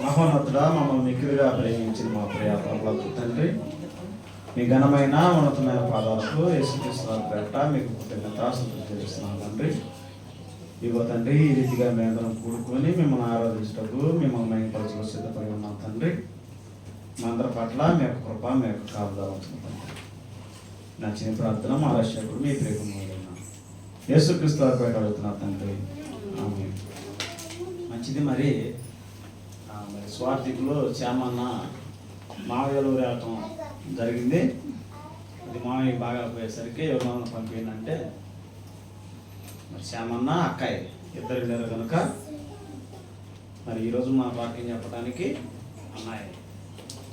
మహోన్నతుడా, మమ్మల్ని మిక్కిలిగా ప్రేమించిన మా ప్రియ ప్రభువులకు తండ్రి, మీ ఘనమైన ఉన్నతమైన పాదాలకు యేసుక్రీస్తు పేరట మీకు కృతజ్ఞతాస్తుతులు చెల్లిస్తున్నాం తండ్రి. ఇగో తండ్రి, ఈ రీతిగా మేమందరం కూడుకొని మిమ్మల్ని ఆరాధించటకు మిమ్మల్ని మహిమపరచకు సిద్ధపడి ఉన్నాం తండ్రి. మా అందరి పట్ల మీ యొక్క కృప, మీ యొక్క కాపుదల ఉంచుకుంటాం. నా చిన్న ప్రార్థన మా రక్షకుడు మీ ప్రేమమైన యేసుక్రీస్తు పేరట అడుగుతున్నాం తండ్రి. ఆమేన్. మంచిది. మరి స్వార్థికులు చామన్న మావయ్యలు రావటం జరిగింది. అది మావయ్య బాగా పోయేసరికి ఎవరినైనా పంపిందంటే మరి శ్యామన్న అక్కాయి ఇద్దరు వెళ్ళారు కనుక మరి ఈరోజు మా వాక్యం చెప్పడానికి అమ్మాయి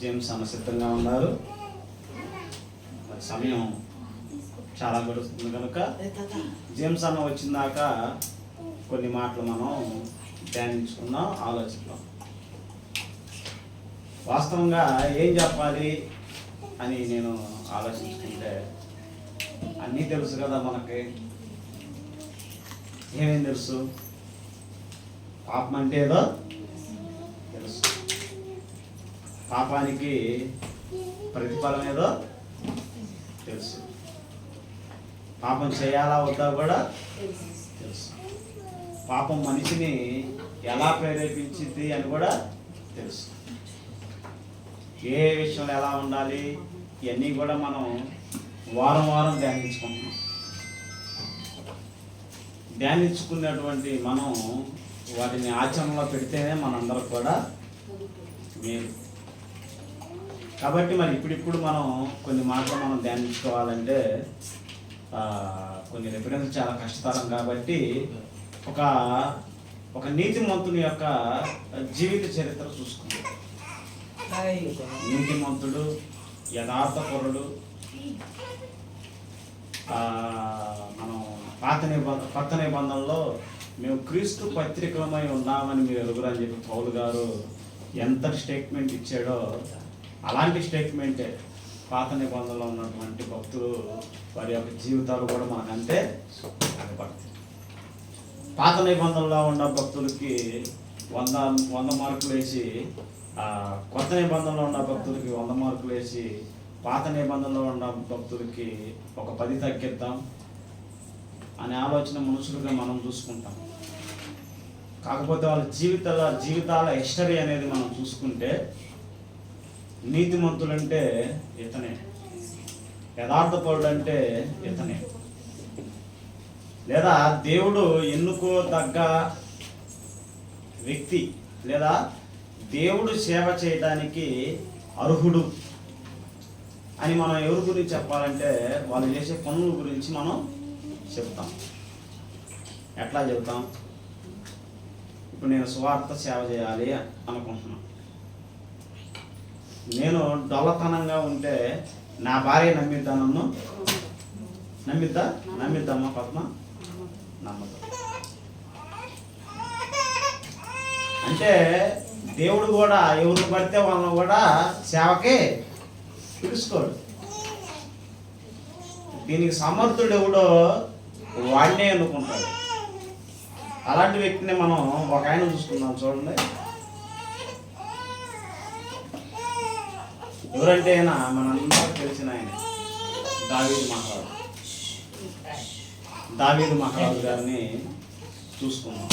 జేమ్స్ అన్న సిద్ధంగా ఉన్నారు. మరి సమయం చాలా గడుస్తుంది కనుక జేమ్స్ అన్న వచ్చిందాక కొన్ని మాటలు మనం ధ్యానించుకుందాం, ఆలోచిద్దాం. వాస్తవంగా ఏం చెప్పాలి అని నేను ఆలోచించుకుంటే అన్నీ తెలుసు కదా మనకి. ఏమేం తెలుసు? పాపం అంటే ఏదో తెలుసు, పాపానికి ప్రతిఫలం ఏదో తెలుసు, పాపం చేయాలా వద్దా కూడా తెలుసు, పాపం మనిషిని ఎలా ప్రేరేపించింది అని కూడా తెలుసు, ఏ విషయంలో ఎలా ఉండాలి ఇవన్నీ కూడా మనం వారం వారం ధ్యానించుకుంటున్నాం. ధ్యానించుకున్నటువంటి మనం వాటిని ఆచరణలో పెడితేనే మనందరం కూడా మేలు. కాబట్టి మరి ఇప్పుడిప్పుడు మనం కొన్ని మాటలు మనం ధ్యానించుకోవాలంటే కొన్ని రెఫరెన్స్ చాలా కష్టతరం. కాబట్టి ఒక నీతిమంతుని యొక్క జీవిత చరిత్ర చూసుకుంటాం. నీతిమంతుడు, యథార్థపరుడు, మనం కొత్త నిబంధనలో మేము క్రీస్తు పత్రికలమై ఉన్నామని మీరు ఎరుగురు అని చెప్పి పౌలు గారు ఎంత స్టేట్మెంట్ ఇచ్చాడో అలాంటి స్టేట్మెంటే పాత నిబంధనలో ఉన్నటువంటి భక్తులు వారి యొక్క జీవితాలు కూడా మనకంటే కనపడతాయి. పాత నిబంధనలో ఉన్న భక్తులకి 100 మార్కులు వేసి, కొత్త నిబంధనలో ఉన్న భక్తులకి 100 మార్కులు వేసి, పాత నిబంధనలో ఉన్న భక్తులకి ఒక 10 తగ్గిద్దాం అనే ఆలోచన మనుషులుగా మనం చూసుకుంటాం. కాకపోతే వాళ్ళ జీవితాల హిస్టరీ అనేది మనం చూసుకుంటే నీతిమంతులంటే ఇతనే, యథార్థపరుడు అంటే ఇతనే, లేదా దేవుడు ఎన్నుకోదగ్గ వ్యక్తి, లేదా దేవుడు సేవ చేయడానికి అర్హుడు అని మనం ఎవరి గురించి చెప్పాలంటే వాళ్ళు చేసే పనుల గురించి మనం చెప్తాం. ఎట్లా చెప్తాం? ఇప్పుడు నేను సువార్త సేవ చేయాలి అనుకుంటున్నాను. నేను డొల్లతనంగా ఉంటే నా భార్య నమ్మిద్దా? నన్ను నమ్మిద్దమ్మా పద్మ? నమ్మదు. అంటే దేవుడు కూడా ఎవరు పడితే వాళ్ళని కూడా సేవకే పిలుచుకోడు. దీనికి సమర్థుడు ఎవడో వాడినే అనుకుంటాడు. అలాంటి వ్యక్తిని మనం ఒక ఆయన చూసుకుందాం. చూడండి, ఎవరంటే అయినా మనందరికీ తెలిసిన ఆయన దావీదు మహారాజు గారిని చూసుకుందాం.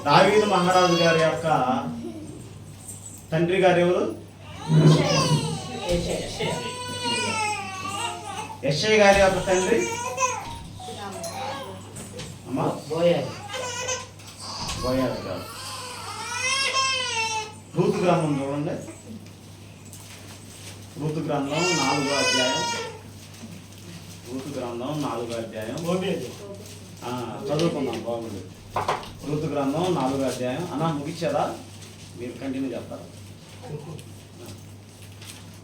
దావీదు మహారాజు గారి యొక్క తండ్రి గారు ఎవరు? యెషయా గారి యొక్క తండ్రి బోయాజు గారు. రూతు గ్రంథం చూడండి. రూతు గ్రంథం 4వ అధ్యాయం. రూతు గ్రంథం 4వ అధ్యాయం చదువుకుందాం, బాగుంది. రూతు గ్రంథం 4వ అధ్యాయం. అన్నా ముగిచ్చారా? మీరు కంటిన్యూ చేస్తారు.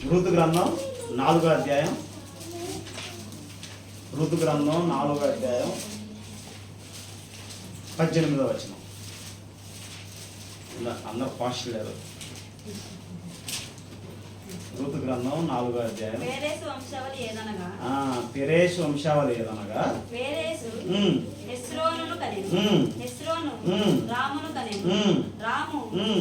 రూతు గ్రంథం 4వ అధ్యాయం. రూతు గ్రంథం 4వ అధ్యాయం 18వ వచనం. అందరు ఫాస్ట్ లేరు. రూతు గ్రంథం 4వ అధ్యాయం. పెరేసు వంశావళి ఏదనగా పెరేసు హెస్రోనును కనెను, హెస్రోను రామును కనెను, రాము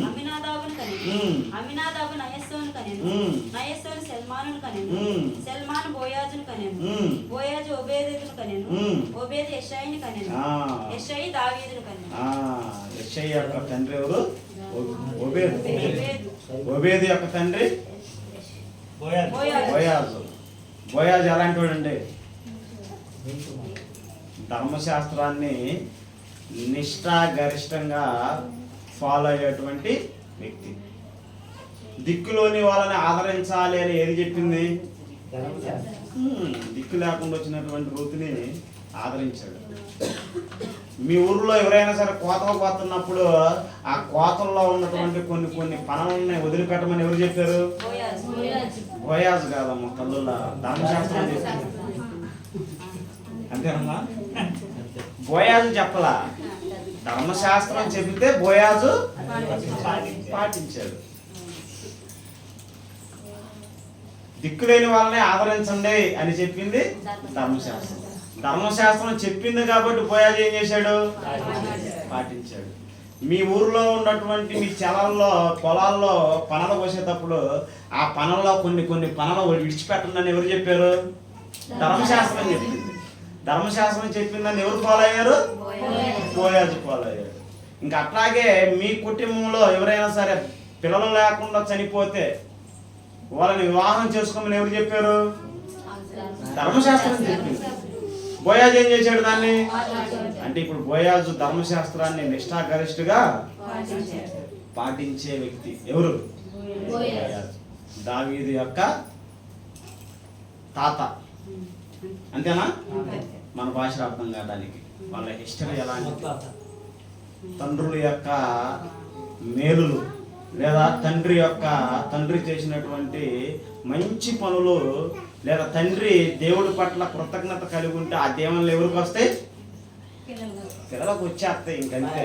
అమినాదాబును కనెను. అమినాదాబు నయస్సోను కనెను. నయస్సోను సల్మానును కనెను. సల్మాను బోయాజును కనెను. బోయాజు ఓబేదెదును కనెను. ఓబేదు యెషయిని కనెను. యెషయి దావీదును కనెను. యెషయి యొక్క తండ్రి ఎవరు? ఓబేదు. ఓబేదు యొక్క తండ్రి బోయాజు. బోయాజు ఎలాంటి వాడండి? ధర్మశాస్త్రాన్ని నిష్ఠాగరిష్టంగా ఫాలో అయ్యేటువంటి వ్యక్తి. దిక్కులోని వాళ్ళని ఆదరించాలి అని ఏది చెప్పింది? దిక్కు లేకుండా వచ్చినటువంటి రూతుని ఆదరించాడు. మీ ఊర్లో ఎవరైనా సరే కోతలు కోతున్నప్పుడు ఆ కోతల్లో ఉన్నటువంటి కొన్ని కొన్ని పనులని వదిలిపెట్టమని ఎవరు చెప్పారు? బోయాజు కాదమ్మా, కల్లులా ధర్మశాస్త్రం చెప్పింది. అంతేనమ్మా, బోయాజు చెప్పలా, ధర్మశాస్త్రం చెబితే బోయాజు పాటించాడు. దిక్కులేని వాళ్ళని ఆదరించండి అని చెప్పింది ధర్మశాస్త్రం. ధర్మశాస్త్రం చెప్పింది కాబట్టి బోయాజు ఏం చేశాడు? పాటించాడు. మీ ఊర్లో ఉన్నటువంటి మీ చెలల్లో పొలాల్లో పనులు పోసేటప్పుడు ఆ పనుల్లో కొన్ని కొన్ని పనులు విడిచిపెట్టండి అని ఎవరు చెప్పారు? ధర్మశాస్త్రం చెప్పింది. ధర్మశాస్త్రం చెప్పిందని ఎవరు ఫాలో అయ్యారు? బోయాజు ఫాలో అయ్యాడు. ఇంకా అట్లాగే మీ కుటుంబంలో ఎవరైనా సరే పిల్లలు లేకుండా చనిపోతే వాళ్ళని వివాహం చేసుకోమని ఎవరు చెప్పారు? ధర్మశాస్త్రం చెప్పింది. బోయాజు ఏం చేశాడు దాన్ని? అంటే ఇప్పుడు బోయాజు ధర్మశాస్త్రాన్ని నిష్ఠాగరిష్ఠగా పాటించే వ్యక్తి ఎవరు? బోయాజు. దావీదు యొక్క తాత. అంతేనా? మన భాష అర్థం కావడానికి వాళ్ళ హిస్టరీ ఎలా అంటే తండ్రుల యొక్క మేలులు లేదా తండ్రి చేసినటువంటి మంచి పనులు లేదా తండ్రి దేవుడి పట్ల కృతజ్ఞత కలిగి ఉంటే ఆ దేవుళ్ళు ఎవరికి వస్తాయి? పిల్లలకు వచ్చేస్తాయి. ఇంకంతే.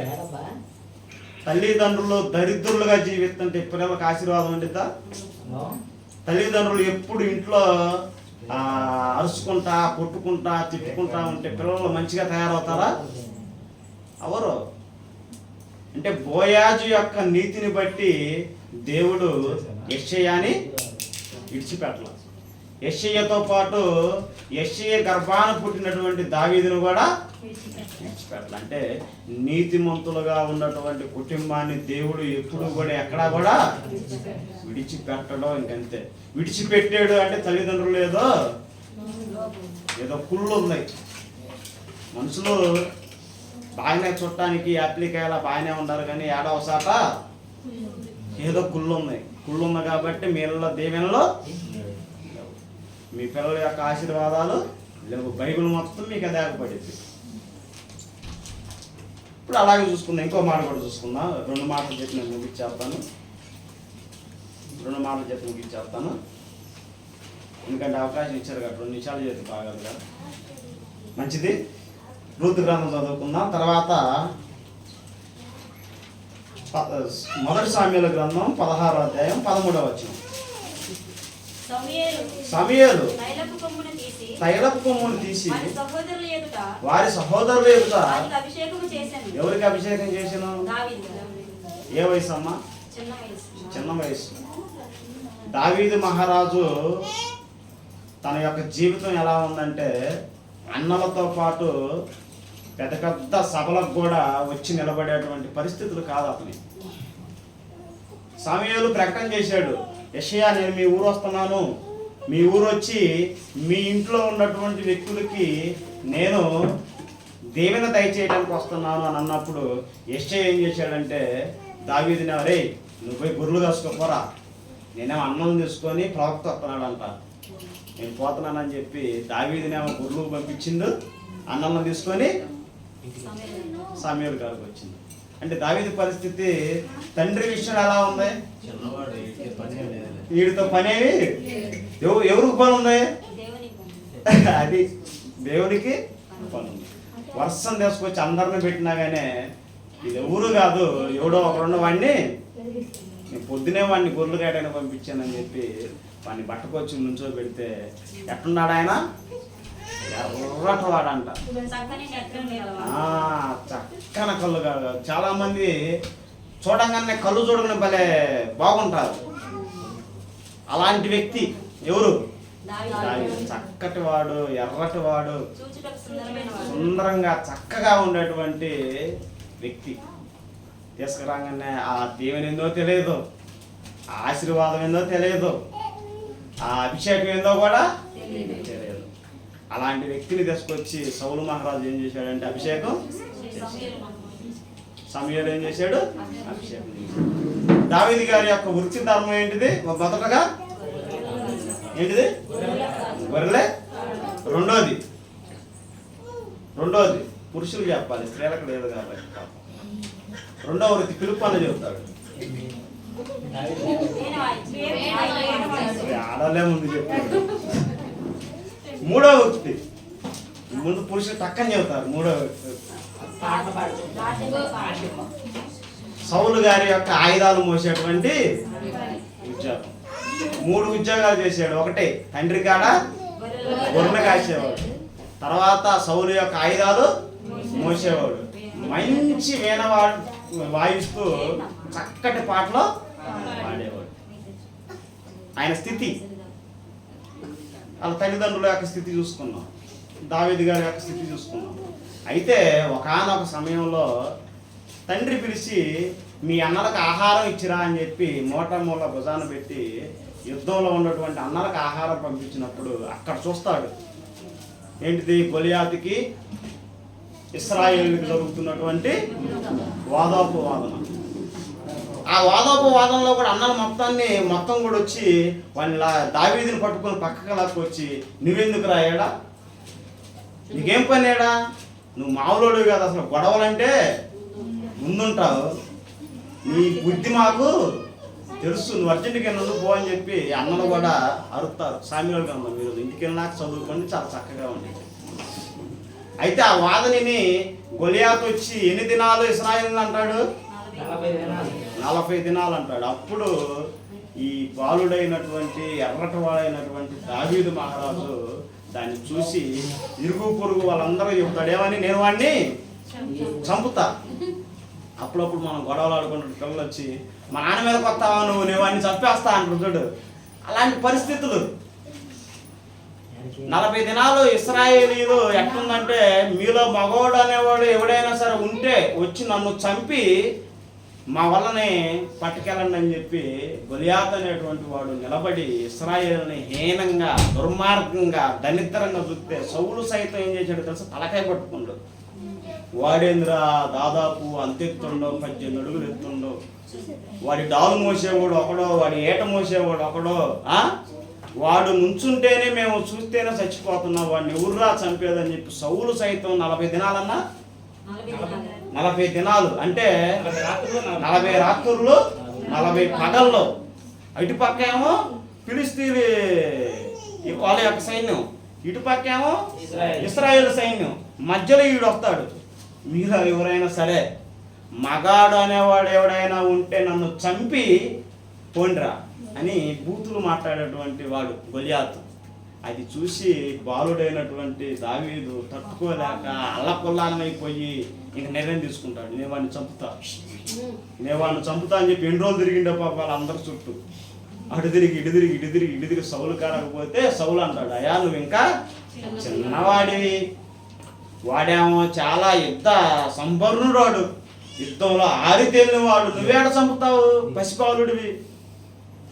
తల్లిదండ్రులు దరిద్రులుగా జీవిస్తుంటే పిల్లలకు ఆశీర్వాదం ఉండిద్దా? తల్లిదండ్రులు ఎప్పుడు ఇంట్లో అరుచుకుంటా కొట్టుకుంటా తిట్టుకుంటా ఉంటే పిల్లలు మంచిగా తయారవుతారా? అవరు. అంటే బోయాజు యొక్క నీతిని బట్టి దేవుడు యెషయాని విడిచిపెట్టల. యెషయతో పాటు యెషయ గర్భాన పుట్టినటువంటి దావీదును కూడా విడిచిపెట్టల. అంటే నీతిమంతులుగా ఉన్నటువంటి కుటుంబాన్ని దేవుడు ఎప్పుడు కూడా ఎక్కడా కూడా విడిచిపెట్టడం. ఇంకంతే. విడిచిపెట్టాడు అంటే తల్లిదండ్రులు ఏదో కుళ్ళు ఉన్నాయి. మనుషులు బాగానే చుట్టానికి యాప్లికాయలా బాగానే ఉన్నారు, కానీ ఏడవ శాత ఏదో కుళ్ళు ఉన్నాయి. కుళ్ళు ఉంది కాబట్టి మీలో దీవెనలో మీ పిల్లల యొక్క ఆశీర్వాదాలు లేవు. బైబిల్ మొత్తం మీకు అది ఆగపడింది. ఇప్పుడు అలాగే చూసుకుందాం. ఇంకో మాట కూడా చూసుకుందాం. 2 మాటలు చెప్పి నేను ముగించేస్తాను. ఎందుకంటే అవకాశం ఇచ్చారు కదా, 2 నిమిషాలు చేతి బాగాలి కదా. మంచిది. రూతు గ్రంథం చదువుకుందాం. తర్వాత 1 సామ్యుయేలు గ్రంథం 16వ అధ్యాయం 13వ వచనం. సమూయేలు తైలపు కొమ్మును తీసి వారి సహోదరుల ఎదుట ఎవరికి అభిషేకం చేశాను? ఏ వయసు అమ్మా? చిన్న వయసు. దావీదు మహారాజు తన యొక్క జీవితం ఎలా ఉందంటే అన్నలతో పాటు పెద్ద పెద్ద సభలకు కూడా వచ్చి నిలబడేటువంటి పరిస్థితులు కాదు అతని. సమూయేలు ప్రకటన చేశాడు, యెషయా నేను మీ ఊరు వస్తున్నాను, మీ ఊరు వచ్చి మీ ఇంట్లో ఉన్నటువంటి వ్యక్తులకి నేను దీవెన దయచేయడానికి వస్తున్నాను అని అన్నప్పుడు యెషయా ఏం చేశాడంటే దావీదుని, అరే నువ్వు పోయి గొర్రెలు కాసుకోపోరా, నేనేమో అన్నం తీసుకొని ప్రవక్త వస్తున్నాడంట, నేను పోతున్నానని చెప్పి దావీదునేమో గొర్రెలు పంపించిండు, అన్నం తీసుకొని సమూయేలు గారికి వచ్చింది. అంటే దావీదు పరిస్థితి తండ్రి విషయం ఎలా ఉంది? వీడితో పనేవి ఎవరికి పని ఉంది? అది దేవునికి పని ఉంది. వర్షం తీసుకొచ్చి అందరిని పెట్టినా కానీ ఇది ఎవరు కాదు, ఎవడో ఒకరున్న వాడిని నేను పొద్దునే వాడిని గొర్రెలు కాయడానికి పంపించానని చెప్పి వాడిని బట్టకొచ్చి నుంచో పెడితే ఎట్టున్నాడు ఆయన? ఎర్రటి వాడంట, చక్కన కళ్ళు కాదు. చాలా మంది చూడంగానే కళ్ళు చూడగానే భలే బాగుంటారు. అలాంటి వ్యక్తి ఎవరు? దావీదు. చక్కటి వాడు, ఎర్రటి వాడు, సుందరంగా చక్కగా ఉండేటువంటి వ్యక్తి. తీసుకురాగానే ఆ దేవుని ఏందో తెలియదు, ఆ ఆశీర్వాదం ఏందో తెలియదు, ఆ అభిషేకం ఏందో కూడా తెలియదు. అలాంటి వ్యక్తిని తీసుకొచ్చి సౌలు మహారాజు ఏం చేశాడంటే అభిషేకం. సమూయేలు ఏం చేశాడు? అభిషేకం. దావీదు గారి యొక్క వృత్తి ధర్మం ఏంటిది? మొదటగా ఏంటిది? గొర్రెలే. రెండోది పురుషులు చెప్పాలి, స్త్రీలకు లేదు కాబట్టి. రెండవ వృత్తి పిలుపు అని చెబుతాడు. ఆడలే ముందు చెప్పాడు. మూడవ వృత్తి ముందు పురుషులు టక్కని చెబుతారు. మూడవ వృత్తి సౌలు గారి యొక్క ఆయుధాలు మోసేటువంటి ఉద్యోగం. 3 ఉద్యోగాలు చేశాడు. ఒకటి తండ్రి కాడ గొర్రెలు కాసేవాడు, తర్వాత సౌలు యొక్క ఆయుధాలు మోసేవాడు, మంచి వీణవాడు వాయిస్తూ చక్కటి పాటలో పాడేవాడు. ఆయన స్థితి, వాళ్ళ తల్లిదండ్రుల యొక్క స్థితి చూసుకున్నాం, దావీదు గారి యొక్క స్థితి చూసుకున్నాం. అయితే ఒకానొక సమయంలో తండ్రి పిలిచి మీ అన్నలకు ఆహారం ఇచ్చిరా అని చెప్పి మూల భుజాన పెట్టి యుద్ధంలో ఉన్నటువంటి అన్నలకు ఆహారం పంపించినప్పుడు అక్కడ చూస్తాడు ఏంటిది? గొలియాతుకి ఇశ్రాయేలుకి జరుగుతున్నటువంటి వాదోపవాదన. ఆ వాదోపవాదంలో కూడా అన్నల మొత్తం కూడా వచ్చి వాళ్ళ దావీదుని పట్టుకొని పక్కకి లాక్కొచ్చి నువ్వెందుకు రాయాడా, నీకేం పనేడా, నువ్వు మామూలు కాదు, అసలు గొడవలంటే ముందుంటావు, నీ బుద్ధి మాకు తెలుసు, నువ్వు అర్జెంటుకి నువ్వు పో అని చెప్పి అన్నలు కూడా అరుస్తారు. సామ్యుయేలు గ్రంథం మీరు ఇంటికి వెళ్ళినాక చదువుకోండి, చాలా చక్కగా ఉంది. అయితే ఆ వాదనిని గొలియాతు వచ్చి ఎన్ని దినాలు ఇశ్రాయేలు అంటాడు? 40 దినాలు అంటాడు. అప్పుడు ఈ బాలుడైనటువంటి ఎర్రటి వాడైనటువంటి దావీదు మహారాజు దాన్ని చూసి ఇరుగు పొరుగు వాళ్ళందరూ చెబుతాడు ఏమని? నేను వాడిని చంపుతా. అప్పుడప్పుడు మనం గొడవలు ఆడుకుంటున్న పిల్లలు వచ్చి మా నాన్న మీద కొత్తావా నువ్వు, నేను వాడిని చంపేస్తా అంటున్నాడు. అలాంటి పరిస్థితులు 40 దినాలు ఇశ్రాయేలీలు ఎట్లుందంటే మీలో మగవాడు అనేవాడు ఎవడైనా సరే ఉంటే వచ్చి నన్ను చంపి మా వల్లనే పట్టుకెళ్ళండి అని చెప్పి గొలియాతు అనేటువంటి వాడు నిలబడి ఇశ్రాయేలుని హీనంగా, దుర్మార్గంగా, దరిద్రంగా చూస్తే సౌలు సైతం ఏం చేశాడు తెలుసా? తలకాయ పట్టుకుండు. వాడేంద్ర దాదాపు అంతెత్తుండో 18 అడుగులు ఎత్తుండో, వాడి డాలు మోసేవాడు ఒకడో, వాడి ఏట మోసేవాడు ఒకడో, వాడు నుంచుంటేనే మేము చూస్తేనే చచ్చిపోతున్నాం, వాడిని ఎవర్రా చంపేదని చెప్పి సౌలు సైతం 40 దినాలన్నా 40 దినాలు అంటే 40 రాత్రులు 40 పగల్లో. ఇటుపక్క ఏమో ఫిలిస్తీన్ వాళ్ళ యొక్క సైన్యం, ఇటుపక్క ఏమో ఇశ్రాయేలు సైన్యం, మధ్యలో ఈడు వస్తాడు. మీరు ఎవరైనా సరే మగాడు అనేవాడు ఎవడైనా ఉంటే నన్ను చంపి పోండ్రా అని బూతులు మాట్లాడేటువంటి వాడు గొలియాతు. అది చూసి బాలుడైనటువంటి దావీదు తట్టుకోలేక అల్లకొల్లానమైపోయి ఇంక నిర్ణయం తీసుకుంటాడు, నేను వాడిని చంపుతా అని చెప్పి ఎన్ని రోజులు తిరిగిండే పాప వాళ్ళందరి చుట్టూ అటు తిరిగి ఇటు తిరిగి సౌలు కాడకపోతే సౌలు అంటాడు, అయ్యా నువ్వు ఇంకా చిన్నవాడివి, వాడేమో చాలా యుద్ధ సంపన్నుడు, యుద్ధంలో ఆరితేలిన వాడు, నువ్వేడ చంపుతావు,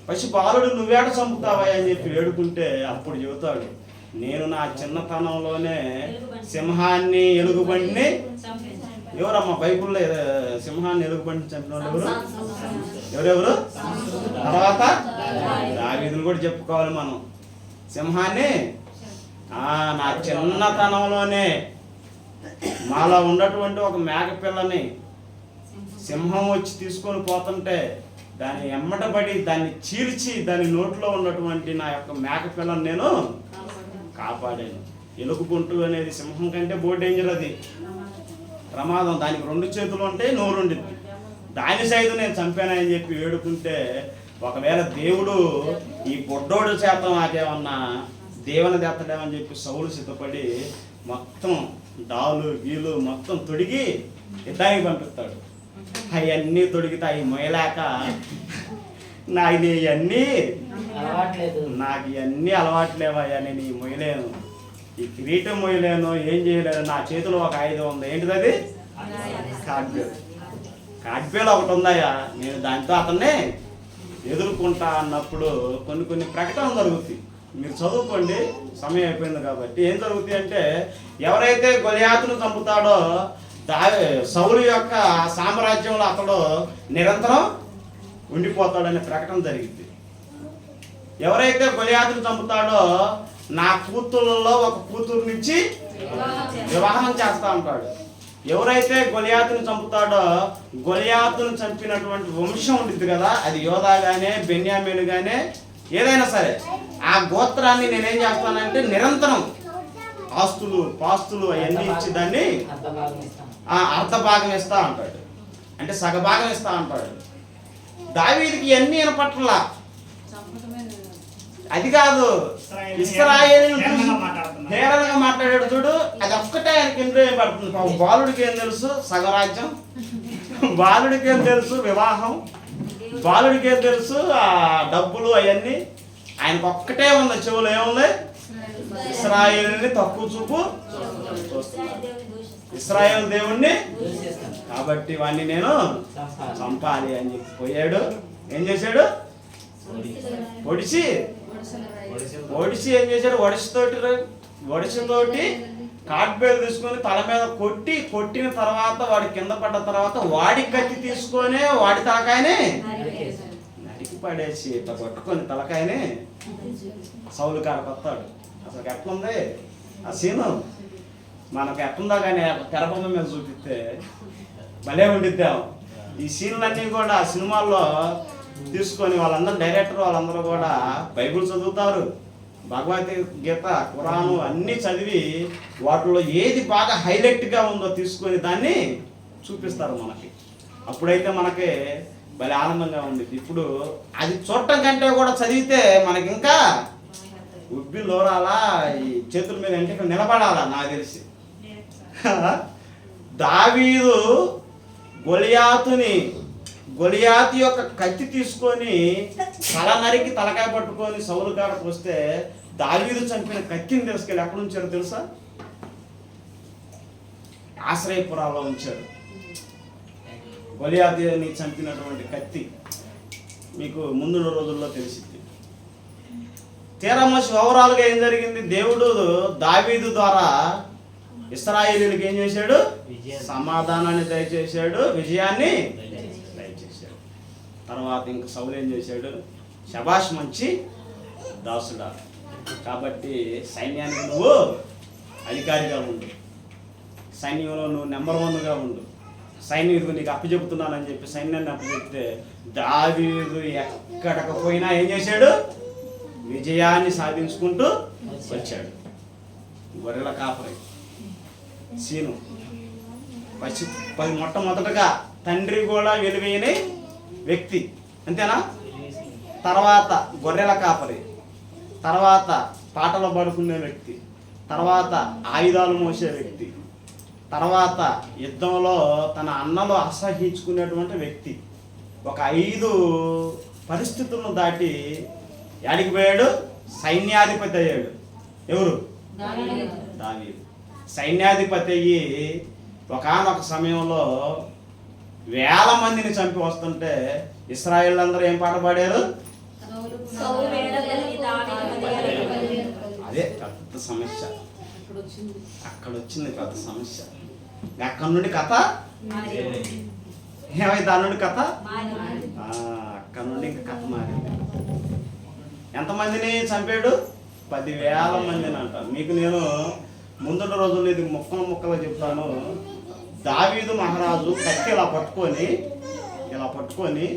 పసిబాలుడు నువ్వేడ చంపుతావా అని చెప్పి వేడుకుంటే అప్పుడు చెబుతాడు, నేను నా చిన్నతనంలోనే సింహాన్ని ఎలుగుబంటిని, ఎవరమ్మా బైబుల్లో సింహాన్ని ఎలుగుబంటిని చంపిన వాళ్ళు ఎవరెవరు? తర్వాత దావీదును కూడా చెప్పుకోవాలి మనం. సింహాన్ని నా చిన్నతనంలోనే మాలో ఉన్నటువంటి ఒక మేక పిల్లని సింహం వచ్చి తీసుకొని పోతుంటే దాన్ని ఎమ్మటబడి దాన్ని చీల్చి దాని నోట్లో ఉన్నటువంటి నా యొక్క మేక పిల్లని నేను కాపాడాను. ఎలుగుబంటు అనేది సింహం కంటే బోర్డు డేంజర్, అది ప్రమాదం, దానికి 2 చేతులు ఉంటాయి, నోరు ఉండిద్ది, దాని సైతం నేను చంపానని చెప్పి వేడుకుంటే ఒకవేళ దేవుడు ఈ బొడ్డోడు చేత నాకేమన్నా దేవుని దెత్తడేమని చెప్పి సౌలు సిద్ధపడి మొత్తం డాలు గీలు మొత్తం తొడిగి యుద్ధానికి పంపిస్తాడు. అవన్నీ తొడిగితాయి మొయలేక నాకు ఇవన్నీ అలవాట్లేదు. నాకు ఇవన్నీ అలవాట్లేవయ్యా, నేను ఈ మొయ్యలేను, ఈ కిరీటం మొయ్యలేను, ఏం చేయలేను. నా చేతిలో ఒక ఆయుధం ఉంది. ఏంటిది అది? కార్డ్బేల్. కార్డ్బేల్ ఒకటి ఉందయ్యా, నేను దాంతో అతన్ని ఎదుర్కొంటా అన్నప్పుడు కొన్ని ప్రకటనలు జరుగుతాయి. మీరు చదువుకోండి, సమయం అయిపోయింది కాబట్టి. ఏం జరుగుతాయి అంటే, ఎవరైతే గొలియాతును చంపుతాడో సౌలు యొక్క సామ్రాజ్యంలో అతడు నిరంతరం ఉండిపోతాడనే ప్రకటన జరిగింది. ఎవరైతే గొలియాతును చంపుతాడో నా కూతుళ్ళలో ఒక కూతురు నుంచి వివాహం చేస్తా ఉంటాడు. ఎవరైతే గొలియాతును చంపుతాడో గొలియాతును చంపినటువంటి వంశం ఉంటుంది కదా, అది యోధా గానే బెన్యామీను గానే ఏదైనా సరే, ఆ గోత్రాన్ని నేనేం చేస్తానంటే నిరంతరం ఆస్తులు పాస్తులు అవన్నీ ఇచ్చి దాన్ని అర్ధ భాగం ఇస్తా అంటాడు, అంటే సగభాగం ఇస్తా అంటాడు. దావీదుకి ఇవన్నీ వినపట్ల. అది కాదు, ఇశ్రాయేలు హేళనగా మాట్లాడాడు చూడు, అది ఒక్కటే ఆయనకి ఎందుకు ఏం పడుతుంది. బాలుడికి ఏం తెలుసు సగరాజ్యం, బాలుడికి ఏం తెలుసు వివాహం, బాలుడికి ఏం తెలుసు ఆ డబ్బులు అవన్నీ. ఆయనకు ఒక్కటే ఉంది చెవులు, ఏముంది? ఇశ్రాయేలుని తక్కువ చూపు చూస్తున్నాడు, ఇశ్రాయేలు దేవుణ్ణి. కాబట్టి వాడిని నేను చంపాలి అని చెప్పి పోయాడు. ఏం చేశాడు? ఒడిసి ఏం చేశాడు? ఒడిసితోటి కార్డ్బేల్ తీసుకొని తల మీద కొట్టిన తర్వాత వాడి కింద పడ్డ తర్వాత వాడి కత్తి తీసుకొని వాడి తలకాయని నరికి పడేసి ఇట్లా పట్టుకొని తలకాయని సౌలు కాడకు వస్తాడు. అసలు ఎట్లుంది ఆ సీను? మనకు ఎట్లుందా కానీ తెరబొమ్మ మీద చూపిస్తే భలే ఉండిద్దాం. ఈ సీన్లన్నీ కూడా సినిమాల్లో తీసుకొని వాళ్ళందరూ డైరెక్టర్ వాళ్ళందరూ కూడా బైబిల్ చదువుతారు, భగవద్గీత ఖురాను అన్నీ చదివి వాటిలో ఏది బాగా హైలైట్గా ఉందో తీసుకొని దాన్ని చూపిస్తారు మనకి. అప్పుడైతే మనకి భలే ఆనందంగా ఉండేది. ఇప్పుడు అది చూడటం కంటే కూడా చదివితే మనకి ఇంకా ఉబ్బి లోరాలా, ఈ చేతుల మీద అంటే నిలబడాలా నాకు తెలిసి. దావీదు గొలియాతు యొక్క కత్తి తీసుకొని తల నరికి తలకాయ పట్టుకొని సౌలు కాడకు వస్తే దావీదు చంపిన కత్తిని తీసుకెళ్ళి ఎక్కడ ఉంచారు తెలుసా? ఆశ్రయపురాలో ఉంచారు. గొలియాతుని చంపినటువంటి కత్తి మీకు ముందు రోజుల్లో తెలిసింది. తీరమసి ఓవరాల్గా ఏం జరిగింది? దేవుడు దావీదు ద్వారా ఇశ్రాయేలీయులకు ఏం చేశాడు? సమాధానాన్ని దయచేశాడు, విజయాన్ని దయచేశాడు. తర్వాత ఇంక సౌలు ఏం చేశాడు? శబాష్ మంచి దాసుడా, కాబట్టి సైన్యానికి నువ్వు అధికారిగా ఉండు, సైన్యంలో నువ్వు నెంబర్ 1గా ఉండు, సైనికుడు నీకు అప్పచెబుతున్నానని చెప్పి సైన్యాన్ని అప్పచెప్తే దావీదు ఎక్కడికి పోయినా ఏం చేశాడు? విజయాన్ని సాధించుకుంటూ వచ్చాడు. గొర్రెల కాపరి సీను మొట్టమొదటగా తండ్రి కూడా వెలువైన వ్యక్తి, అంతేనా? తర్వాత గొర్రెల కాపరి, తర్వాత పాటలు పాడుకునే వ్యక్తి, తర్వాత ఆయుధాలు మోసే వ్యక్తి, తర్వాత యుద్ధంలో తన అన్నలు అసహించుకునేటువంటి వ్యక్తి. ఒక 5 పరిస్థితులను దాటి యాడికి పోయాడు? సైన్యాధిపతి అయ్యాడు. ఎవరు? దావీదు. సైన్యాధిపతి అయ్యి ఒకానొక సమయంలో వేల మందిని చంపి వస్తుంటే ఇశ్రాయేలు అందరూ ఏం పాట పాడారు? అదే పెద్ద సమస్య. అక్కడ వచ్చింది పెద్ద సమస్య. అక్కడ నుండి కథ ఏమైంది? దాని నుండి కథ అక్కడ నుండి ఇంకా కథ మారింది. ఎంతమందిని చంపాడు? 10,000 మందిని అంట. మీకు నేను ముందున్న రోజుల్లో ఇది ముక్కలుగా చెప్తాను. దావీదు మహారాజు కత్తి ఇలా పట్టుకొని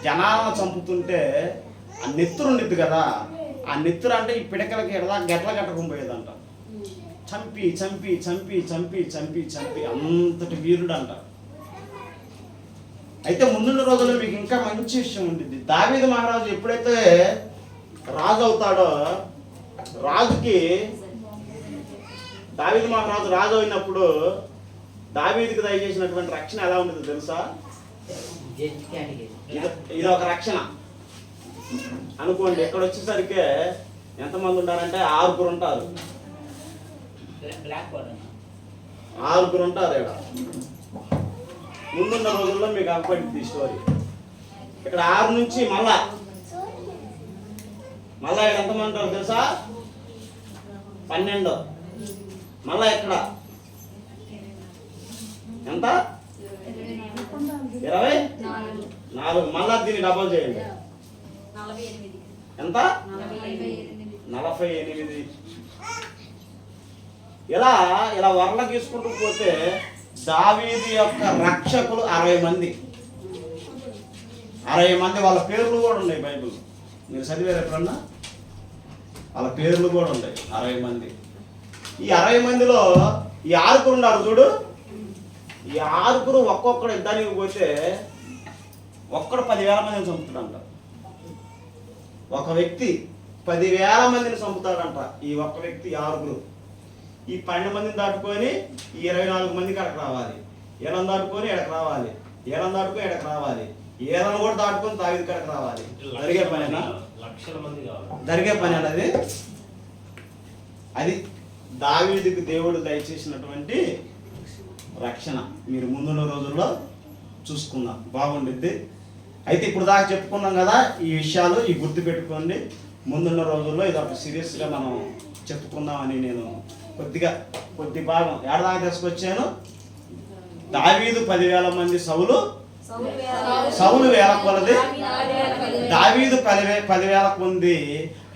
జనాలను చంపుతుంటే ఆ నెత్తురు ఉండిద్ది కదా, ఆ నెత్తురు అంటే ఈ పిడకలకి ఎలా గెట్ల కట్టకపోయేదంట. చంపి చంపి చంపి చంపి చంపి చంపి అంతటి వీరుడు అంట. అయితే ముందున్న రోజుల్లో మీకు ఇంకా మంచి విషయం ఉంటుంది. దావీదు మహారాజు ఎప్పుడైతే రాజు అవుతాడో, దావీదు మహారాజు రాజు అయినప్పుడు దావీదుకి దయచేసినటువంటి రక్షణ ఎలా ఉంటుందో తెలుసా? ఇది ఒక రక్షణ అనుకోండి. ఇక్కడ వచ్చేసరికి ఎంతమంది ఉంటారంటే 6 ఉంటారు. 6 ఉంటారు. ఇక్కడ ముందున్న రోజుల్లో మీకు అవ్వబడింది ఈ స్టోరీ. ఇక్కడ 6 నుంచి మళ్ళా ఇక్కడ ఎంతమంది ఉంటారు తెలుసా? 12. మళ్ళా ఇక్కడ ఎంత? 24. మళ్ళా దీన్ని డబల్ చేయండి. ఎంత? 48. ఇలా వరల తీసుకుంటూ పోతే దావీదు యొక్క రక్షకులు 60 మంది. 60 మంది వాళ్ళ పేర్లు కూడా ఉన్నాయి బైబిల్. మీరు చదివారు ఎప్పుడన్నా? వాళ్ళ పేర్లు కూడా ఉన్నాయి 60 మంది. ఈ 60 మందిలో ఈ 6 ఉన్నారు చూడు. ఈ 6 ఒక్కొక్కడు యుద్ధానికి పోతే ఒక్కడు 10,000 మందిని చంపుతాడంట. ఒక వ్యక్తి 10,000 మందిని చంపుతాడంట. ఈ ఒక్క వ్యక్తి 6. ఈ 12 మందిని దాటుకొని ఈ 24 మందికి అక్కడికి రావాలి. 7 దాటుకొని ఎక్కడికి రావాలి. 7 దాటుకొని ఎక్కడికి రావాలి. 7 కూడా దాటుకొని దావీదు కాడికి రావాలి. జరిగే పనేనా? జరిగే పని అన్నది అది దావీదుకు దేవుడు దయచేసినటువంటి రక్షణ. మీరు ముందున్న రోజుల్లో చూసుకుందాం, బాగుండిద్ది. అయితే ఇప్పుడు దాకా చెప్పుకున్నాం కదా ఈ విషయాలు, ఈ గుర్తు పెట్టుకోండి. ముందున్న రోజుల్లో ఇది ఒక సీరియస్గా మనం చెప్పుకుందామని నేను కొద్ది భాగం ఏడాది తీసుకొచ్చాను. దావీదు 10,000 మంది, సౌలు 1,000 కొలది, దావీదు 10,000 మంది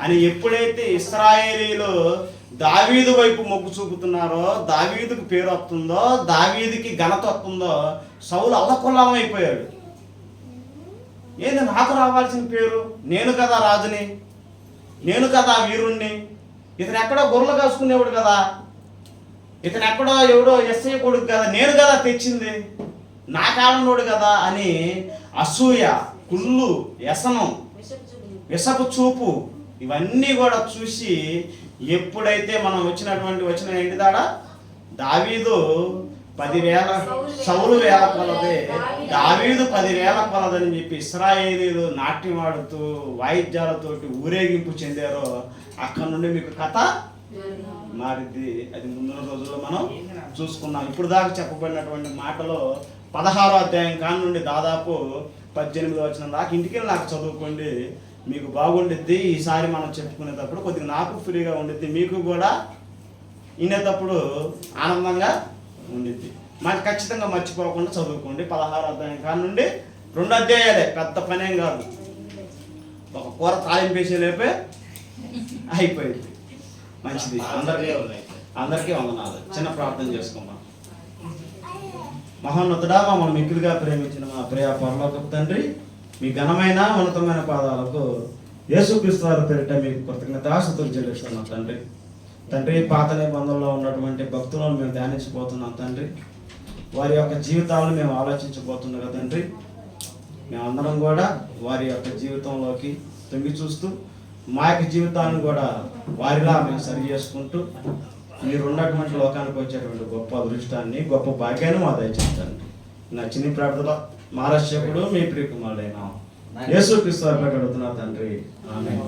అని ఎప్పుడైతే ఇశ్రాయేలీలు దావీదు వైపు మొగ్గు చూపుతున్నారో, దావీదుకు పేరు వస్తుందో, దావీదుకి ఘనత వస్తుందో, సౌలు అల్లకొల్లం అయిపోయాడు. ఏంది నాకు రావాల్సిన పేరు? నేను కదా రాజుని, నేను కదా వీరుణ్ణి. ఇతను ఎక్కడో గొర్రెలు కాసుకునేవాడు కదా, ఇతను ఎక్కడో ఎవడో ఎస్ఐ కొడుకు కదా, నేను కదా తెచ్చింది, నా కాలంలోడు కదా అని అసూయ, కుళ్ళు, వ్యసనం, విషపు చూపు ఇవన్నీ కూడా చూసి ఎప్పుడైతే మనం వచ్చిన ఏంటిదాడా దావీదు 10,000 సౌలు 1,000 కొలది, దావీదు 10,000 కొలదని చెప్పి ఇశ్రాయేలీలు నాట్యం ఆడుతూ వాయిద్యాలతోటి ఊరేగింపు చెందారో అక్కడ నుండి మీకు కథ మారిద్ది. అది ముందున్న రోజుల్లో మనం చూసుకున్నాం. ఇప్పుడు దాకా చెప్పబడినటువంటి మాటలో 16వ అధ్యాయం కాని నుండి దాదాపు 18వ వచనం దాకా ఇంటికి నాకు చదువుకోండి, మీకు బాగుండిద్ది. ఈసారి మనం చెప్పుకునేటప్పుడు కొద్దిగా నాకు ఫ్రీగా ఉండిద్ది, మీకు కూడా వినేటప్పుడు ఆనందంగా ఉండిద్ది. మనకి ఖచ్చితంగా మర్చిపోకుండా చదువుకోండి. 16వ అధ్యాయం కాని నుండి 2 అధ్యాయాలే, పెద్ద పనేం కాదు. ఒక కూర తాలింపేసే లేపే అయిపోయింది. మంచిది. అందరికీ వందనాలు. చిన్న ప్రార్థన చేసుకుందాం. మహోన్నతుడా, మమ్మల్ని మిక్కిలిగా ప్రేమించిన మా ప్రియ పరలోకపు తండ్రి, మీ ఘనమైన ఉన్నతమైన పాదాలకు యేసుక్రీస్తు వారి పేరిట మీకు కృతజ్ఞతాస్తుతులు చెల్లిస్తున్నాం తండ్రి. పాత నిబంధనలో ఉన్నటువంటి భక్తులను మేము ధ్యానించబోతున్నాం తండ్రి. వారి యొక్క జీవితాలను మేము ఆలోచించబోతుండగా తండ్రి, మేమందరం కూడా వారి యొక్క జీవితంలోకి తొంగి చూస్తూ మా యొక్క జీవితాలను కూడా వారిలా మేము సరి చేసుకుంటూ మీరున్నటువంటి లోకానికి వచ్చేటువంటి గొప్ప అదృష్టాన్ని, గొప్ప భాగ్యాన్ని మా దయచేయండి. నా చిన్ని ప్రార్థన మా రక్షకుడు మీ ప్రియకుమారుడైన యేసుక్రీస్తు వారి పేరిట అడుగుతున్నా తండ్రి. ఆమేన్.